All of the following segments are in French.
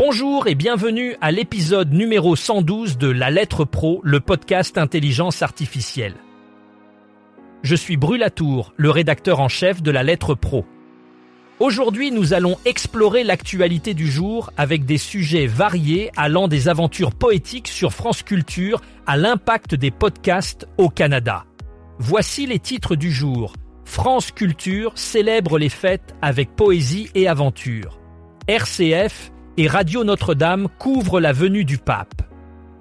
Bonjour et bienvenue à l'épisode numéro 112 de La Lettre Pro, le podcast Intelligence Artificielle. Je suis Brulatour, le rédacteur en chef de La Lettre Pro. Aujourd'hui, nous allons explorer l'actualité du jour avec des sujets variés allant des aventures poétiques sur France Culture à l'impact des podcasts au Canada. Voici les titres du jour. France Culture célèbre les fêtes avec poésie et aventure. RCF et Radio Notre-Dame couvrent la venue du pape.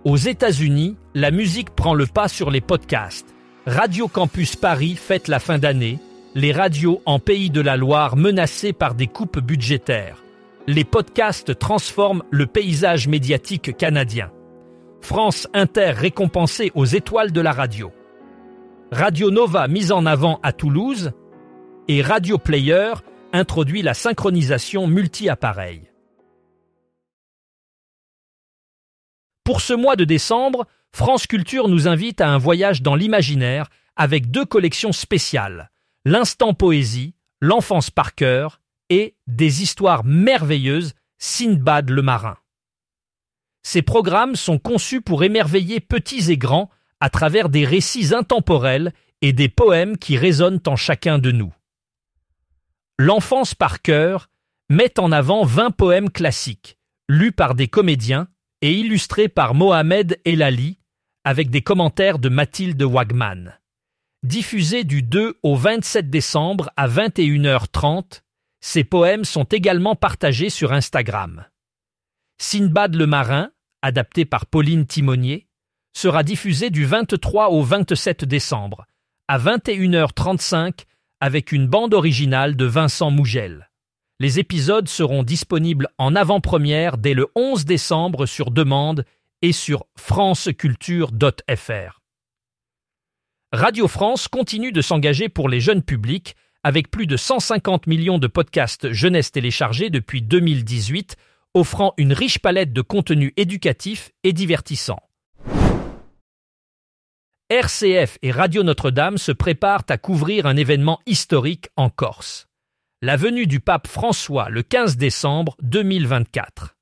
Aux États-Unis, la musique prend le pas sur les podcasts. Radio Campus Paris fête la fin d'année. Les radios en Pays de la Loire menacées par des coupes budgétaires. Les podcasts transforment le paysage médiatique canadien. France Inter récompensée aux étoiles de la radio. Radio Nova mise en avant à Toulouse. Et Radio Player introduit la synchronisation multi-appareils. Pour ce mois de décembre, France Culture nous invite à un voyage dans l'imaginaire avec deux collections spéciales, l'Instant Poésie, L'Enfance par cœur et des histoires merveilleuses, Sindbad le marin. Ces programmes sont conçus pour émerveiller petits et grands à travers des récits intemporels et des poèmes qui résonnent en chacun de nous. L'Enfance par cœur met en avant 20 poèmes classiques, lus par des comédiens et illustré par Mohamed Elali, avec des commentaires de Mathilde Wagman. Diffusé du 2 au 27 décembre à 21h30, ces poèmes sont également partagés sur Instagram. Sindbad le marin, adapté par Pauline Timonier, sera diffusé du 23 au 27 décembre, à 21h35, avec une bande originale de Vincent Mougel. Les épisodes seront disponibles en avant-première dès le 11 décembre sur demande et sur franceculture.fr. Radio France continue de s'engager pour les jeunes publics avec plus de 150 millions de podcasts jeunesse téléchargés depuis 2018, offrant une riche palette de contenus éducatifs et divertissants. RCF et Radio Notre-Dame se préparent à couvrir un événement historique en Corse. La venue du pape François le 15 décembre 2024.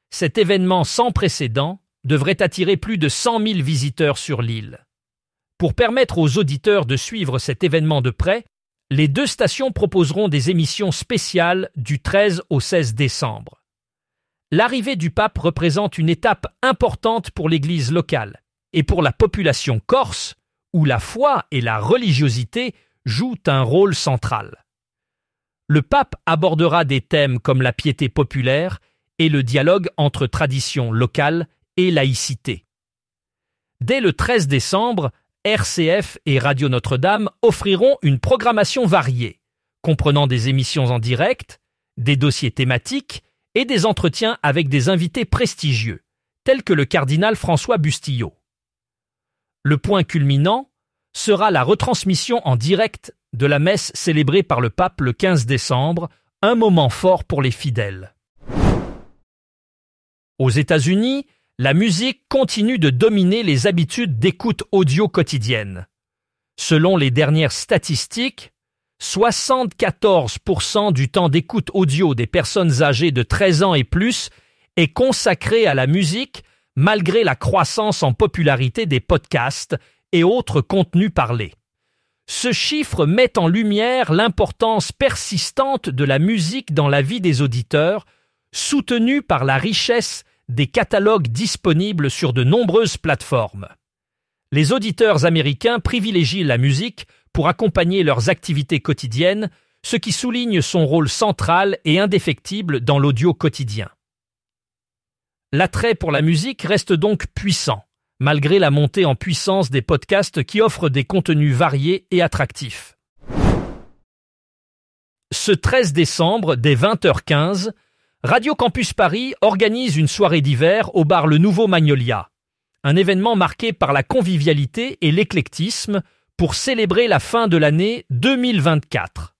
Cet événement sans précédent devrait attirer plus de 100 000 visiteurs sur l'île. Pour permettre aux auditeurs de suivre cet événement de près, les deux stations proposeront des émissions spéciales du 13 au 16 décembre. L'arrivée du pape représente une étape importante pour l'Église locale et pour la population corse, où la foi et la religiosité jouent un rôle central. Le pape abordera des thèmes comme la piété populaire et le dialogue entre tradition locale et laïcité. Dès le 13 décembre, RCF et Radio Notre-Dame offriront une programmation variée, comprenant des émissions en direct, des dossiers thématiques et des entretiens avec des invités prestigieux, tels que le cardinal François Bustillo. Le point culminant sera la retransmission en direct de la messe célébrée par le pape le 15 décembre, un moment fort pour les fidèles. Aux États-Unis, la musique continue de dominer les habitudes d'écoute audio quotidienne. Selon les dernières statistiques, 74% du temps d'écoute audio des personnes âgées de 13 ans et plus est consacré à la musique malgré la croissance en popularité des podcasts et autres contenus parlés. Ce chiffre met en lumière l'importance persistante de la musique dans la vie des auditeurs, soutenue par la richesse des catalogues disponibles sur de nombreuses plateformes. Les auditeurs américains privilégient la musique pour accompagner leurs activités quotidiennes, ce qui souligne son rôle central et indéfectible dans l'audio quotidien. L'attrait pour la musique reste donc puissant, malgré la montée en puissance des podcasts qui offrent des contenus variés et attractifs. Ce 13 décembre, dès 20h15, Radio Campus Paris organise une soirée d'hiver au bar Le Nouveau Magnolia, un événement marqué par la convivialité et l'éclectisme pour célébrer la fin de l'année 2024.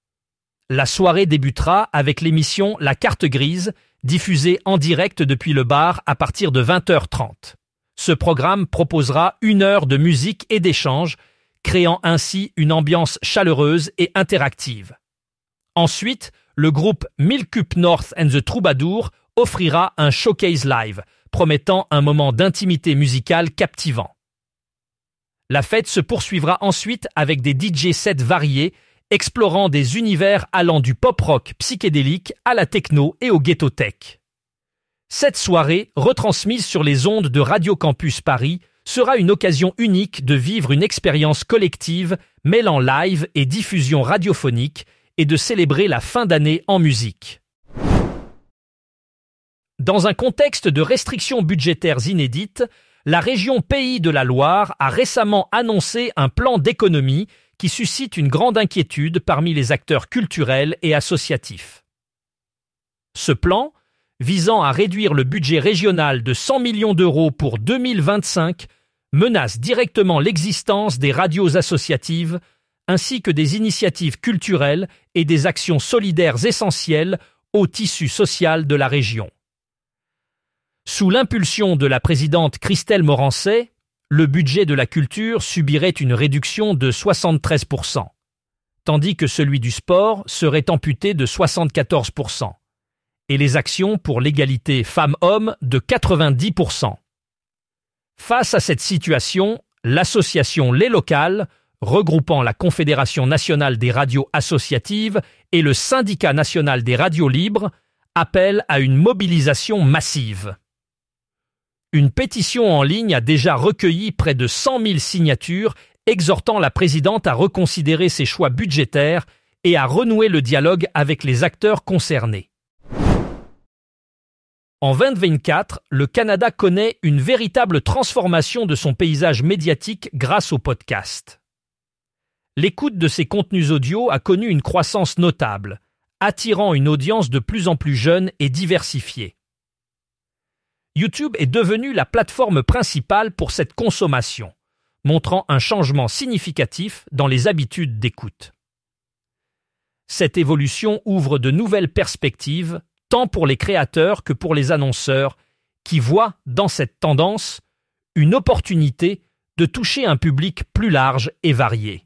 La soirée débutera avec l'émission La Carte Grise, diffusée en direct depuis le bar à partir de 20h30. Ce programme proposera 1 heure de musique et d'échange, créant ainsi une ambiance chaleureuse et interactive. Ensuite, le groupe Milk Up North and the Troubadours offrira un showcase live, promettant un moment d'intimité musicale captivant. La fête se poursuivra ensuite avec des DJ sets variés, explorant des univers allant du pop-rock psychédélique à la techno et au ghetto tech. Cette soirée, retransmise sur les ondes de Radio Campus Paris, sera une occasion unique de vivre une expérience collective mêlant live et diffusion radiophonique et de célébrer la fin d'année en musique. Dans un contexte de restrictions budgétaires inédites, la région Pays de la Loire a récemment annoncé un plan d'économie qui suscite une grande inquiétude parmi les acteurs culturels et associatifs. Ce plan, visant à réduire le budget régional de 100 millions d'euros pour 2025, menace directement l'existence des radios associatives ainsi que des initiatives culturelles et des actions solidaires essentielles au tissu social de la région. Sous l'impulsion de la présidente Christelle Morancet, le budget de la culture subirait une réduction de 73%, tandis que celui du sport serait amputé de 74%, et les actions pour l'égalité femmes-hommes de 90%. Face à cette situation, l'association Les Locales, regroupant la Confédération nationale des radios associatives et le Syndicat national des radios libres, appelle à une mobilisation massive. Une pétition en ligne a déjà recueilli près de 100 000 signatures, exhortant la présidente à reconsidérer ses choix budgétaires et à renouer le dialogue avec les acteurs concernés. En 2024, le Canada connaît une véritable transformation de son paysage médiatique grâce au podcast. L'écoute de ses contenus audio a connu une croissance notable, attirant une audience de plus en plus jeune et diversifiée. YouTube est devenu la plateforme principale pour cette consommation, montrant un changement significatif dans les habitudes d'écoute. Cette évolution ouvre de nouvelles perspectives, tant pour les créateurs que pour les annonceurs, qui voient dans cette tendance une opportunité de toucher un public plus large et varié.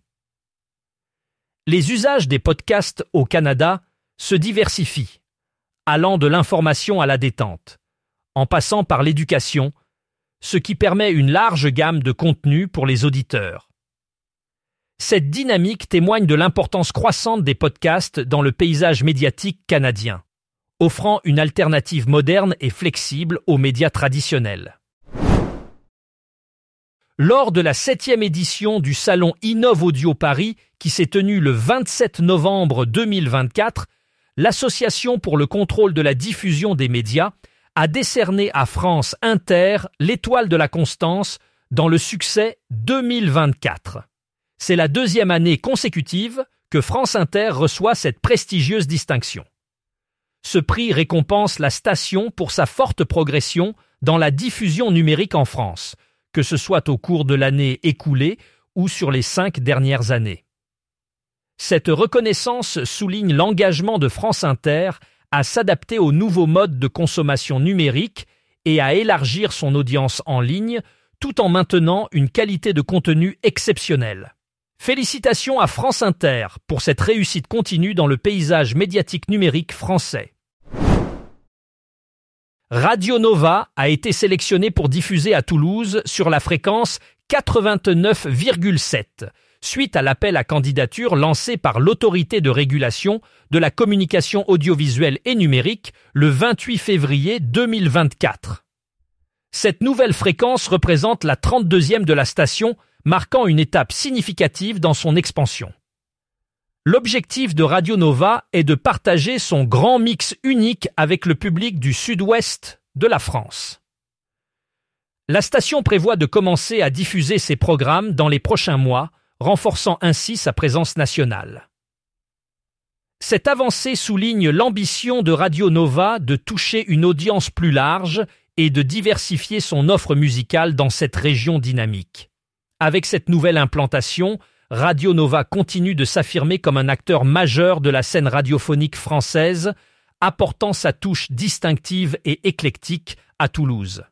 Les usages des podcasts au Canada se diversifient, allant de l'information à la détente, en passant par l'éducation, ce qui permet une large gamme de contenus pour les auditeurs. Cette dynamique témoigne de l'importance croissante des podcasts dans le paysage médiatique canadien, offrant une alternative moderne et flexible aux médias traditionnels. Lors de la 7e édition du salon Innov Audio Paris, qui s'est tenue le 27 novembre 2024, l'Association pour le contrôle de la diffusion des médias a décerné à France Inter l'étoile de la Constance dans le succès 2024. C'est la 2e année consécutive que France Inter reçoit cette prestigieuse distinction. Ce prix récompense la station pour sa forte progression dans la diffusion numérique en France, que ce soit au cours de l'année écoulée ou sur les 5 dernières années. Cette reconnaissance souligne l'engagement de France Inter à s'adapter aux nouveaux modes de consommation numérique et à élargir son audience en ligne, tout en maintenant une qualité de contenu exceptionnelle. Félicitations à France Inter pour cette réussite continue dans le paysage médiatique numérique français. Radio Nova a été sélectionné pour diffuser à Toulouse sur la fréquence 89,7, suite à l'appel à candidature lancé par l'Autorité de régulation de la communication audiovisuelle et numérique le 28 février 2024. Cette nouvelle fréquence représente la 32e de la station, marquant une étape significative dans son expansion. L'objectif de Radio Nova est de partager son grand mix unique avec le public du sud-ouest de la France. La station prévoit de commencer à diffuser ses programmes dans les prochains mois, renforçant ainsi sa présence nationale. Cette avancée souligne l'ambition de Radio Nova de toucher une audience plus large et de diversifier son offre musicale dans cette région dynamique. Avec cette nouvelle implantation, Radio Nova continue de s'affirmer comme un acteur majeur de la scène radiophonique française, apportant sa touche distinctive et éclectique à Toulouse.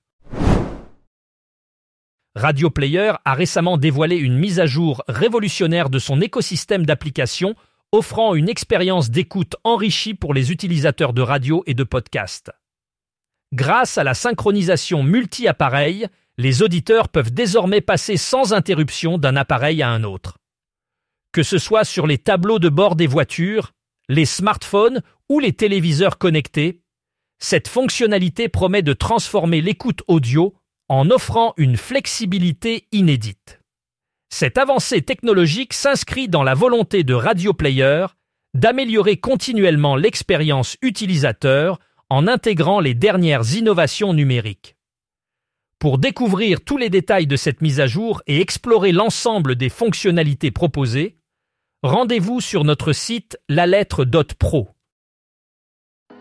Radio Player a récemment dévoilé une mise à jour révolutionnaire de son écosystème d'applications, offrant une expérience d'écoute enrichie pour les utilisateurs de radio et de podcast. Grâce à la synchronisation multi-appareils, les auditeurs peuvent désormais passer sans interruption d'un appareil à un autre. Que ce soit sur les tableaux de bord des voitures, les smartphones ou les téléviseurs connectés, cette fonctionnalité promet de transformer l'écoute audio en offrant une flexibilité inédite. Cette avancée technologique s'inscrit dans la volonté de Radio Player d'améliorer continuellement l'expérience utilisateur en intégrant les dernières innovations numériques. Pour découvrir tous les détails de cette mise à jour et explorer l'ensemble des fonctionnalités proposées, rendez-vous sur notre site lalettre.pro.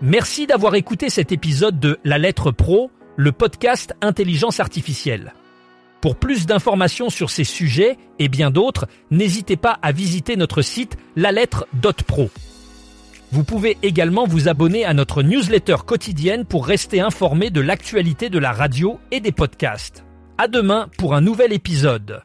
Merci d'avoir écouté cet épisode de La Lettre Pro, le podcast Intelligence Artificielle. Pour plus d'informations sur ces sujets et bien d'autres, n'hésitez pas à visiter notre site lalettre.pro. Vous pouvez également vous abonner à notre newsletter quotidienne pour rester informé de l'actualité de la radio et des podcasts. À demain pour un nouvel épisode.